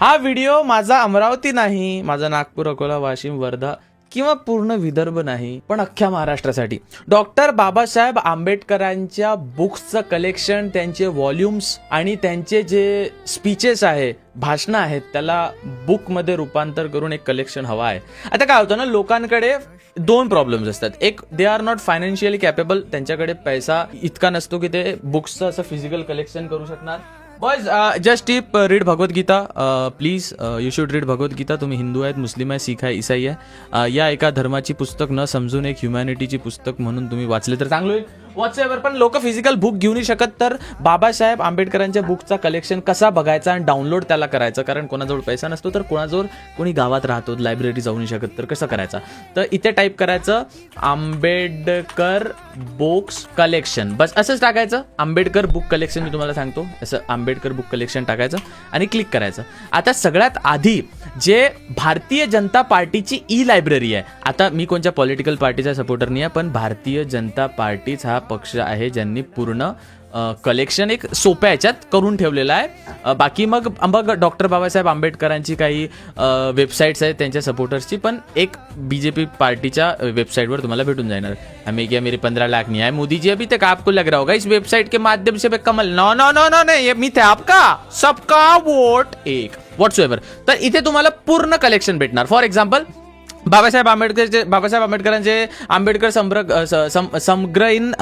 हा व्हिडिओ माझा अमरावती नाही, माझा नागपूर, अकोला, वाशिम, वर्धा किंवा पूर्ण विदर्भ नाही, पण अख्ख्या महाराष्ट्रासाठी डॉक्टर बाबासाहेब आंबेडकरांच्या बुक्सचं कलेक्शन, त्यांचे व्हॉल्युम्स आणि त्यांचे जे स्पीचेस आहे, भाषणं आहेत, त्याला बुकमध्ये रूपांतर करून एक कलेक्शन हवा आहे. आता काय होतं ना, लोकांकडे दोन प्रॉब्लेम्स असतात. एक, they are not financially capable, त्यांच्याकडे पैसा इतका नसतो की ते बुक्सचं असं फिजिकल कलेक्शन करू शकणार. Boys, just tip, read Bhagavad Gita please. You should read Bhagavad Gita. तुम्ही हिंदू आहेत, मुस्लिम आहे, सिख आहे, ईसाई आहे, या एका धर्माची पुस्तक न समजून एक ह्युमॅनिटीची पुस्तक म्हणून तुम्ही वाचले तर चांगलं होईल. व्हॉट्सएव्हर. पण लोक फिजिकल बुक घेऊ नाही शकत, तर बाबासाहेब आंबेडकरांच्या बुकचा कलेक्शन कसा बघायचा आणि डाउनलोड त्याला करायचं, कारण कोणाजवळ पैसा नसतो, तर कोणाजवळ कोणी गावात राहतो, लायब्ररी जाऊ नाही शकत, तर कसं करायचं. तर इथे टाईप करायचं आंबेडकर बुक्स कलेक्शन, बस असंच टाकायचं. आंबेडकर बुक कलेक्शन मी तुम्हाला सांगतो, असं आंबेडकर बुक कलेक्शन टाकायचं आणि क्लिक करायचं. आता सगळ्यात आधी जे भारतीय जनता पार्टीची ई लायब्ररी आहे, आता मी कोणत्या पॉलिटिकल पार्टीचा सपोर्टर नाही आहे, पण भारतीय जनता पार्टीच हा पक्ष आहे ज्यांनी पूर्ण कलेक्शन एक सोप्या ह्याच्यात करून ठेवलेलं आहे. बाकी मग डॉक्टर बाबासाहेब आंबेडकरांची काही वेबसाईट्स आहेत त्यांच्या सपोर्टर्सची, पण एक बीजेपी पार्टीच्या वेबसाईटवर तुम्हाला भेटून जाणार. हमें क्या मेरे 15 लाख नहीं आए मोदी जी अभी तक, आपको लग रहा होगा इस वेबसाइट के माध्यम से Kamal. No no no no नहीं, ये मिथ है आपका. सबका वोट एक. व्हॉट्सएव्हर. तर इथे तुम्हाला पूर्ण कलेक्शन भेटणार. फॉर एक्झाम्पल, बाबासाहेब आंबेडकरांचे आंबेडकर समग्र इन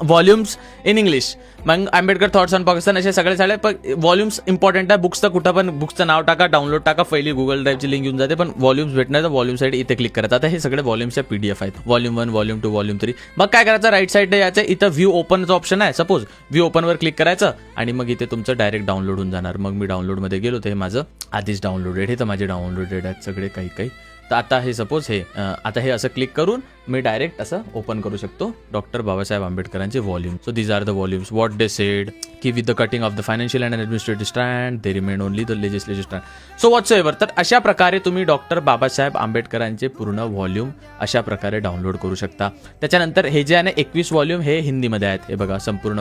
व्हॉल्युम्स इन इंग्लिश, मग आंबेडकर थॉट्स ऑन पाकिस्तान, असे सगळे व्हॉल्युम्स इम्पॉर्टंट आहे. बुक्सचं कुठं पण बुक्सचं नाव टाका, डाउनलोड टाका, पहिली गुगल ड्राईव्हची लिंक येऊन जाते, पण व्हॉल्युम्स भेटणार तर व्हॉल्युम साईड इथे क्लिक करायचं. आता हे सगळे व्हॉल्युम्सच्या PDF आहेत, व्हॉल्युम 1, व्हॉल्युम 2, व्हॉल्युम 3. मग काय करायचं, राईट साईडला याचं इथं व्ह्यू ओपनचं ऑप्शन आहे. सपोज व्ह्यू ओपनवर क्लिक करायचं आणि मग इथे तुमचं डायरेक्ट डाउनलोड होऊन जाणार. मग मी डाउनलोडमध्ये गेलो, तर हे माझं आधीच डाउनलोडेड, हे तर माझे डाउनलोडेड आहेत सगळे काही. तर आता हे सपोज आता हे असं क्लिक करून मी डायरेक्ट असं ओपन करू शकतो डॉक्टर बाबासाहेब आंबेडकरांचे volume. So these are the volumes. What they said की with the cutting of the financial and administrative stand they remain only the legislative stand. So whatsoever. तर अशा प्रकारे तुम्ही डॉक्टर बाबासाहेब आंबेडकरांचे पूर्ण व्हॉल्यूम अशा प्रकारे डाउनलोड करू शकता. त्याच्यानंतर हे जे आहे ना 21 व्हॉल्यूम, हे हिंदीमध्ये आहेत. हे बघा, संपूर्ण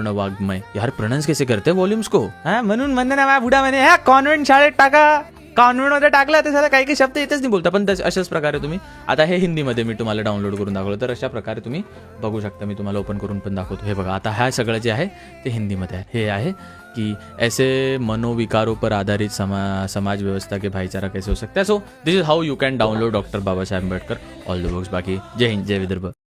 वाङ्मय. यार प्रोनाउंस कैसे करते व्हॉल्यूम्स को, म्हणून म्हणणे ना माझ्या बुडा म्हणे, कॉन्व्हेंट शाळेत टाका, कॉन्व्हेंटमध्ये टाकला ते सारा काही शब्द येतच नाही बोलता, पण अशाच प्रकारे तुम्ही आता हे हिंदीमध्ये मी तुम्हाला डाउनलोड करून दाखवलं, तर अशा प्रकारे तुम्ही बघू शकता. मी तुम्हाला ओपन करून पण दाखवतो. हे बघा, आता हा सगळं जे आहे ते हिंदीमध्ये आहे. हे आहे की ऐसे मनोविकारों पर आधारित समाज व्यवस्था के भाईचारा कैसे हो सकता है. So this is how you can download doctor Babasaheb Ambedkar all the books. बाकी जय हिंद, जय विदर्भ.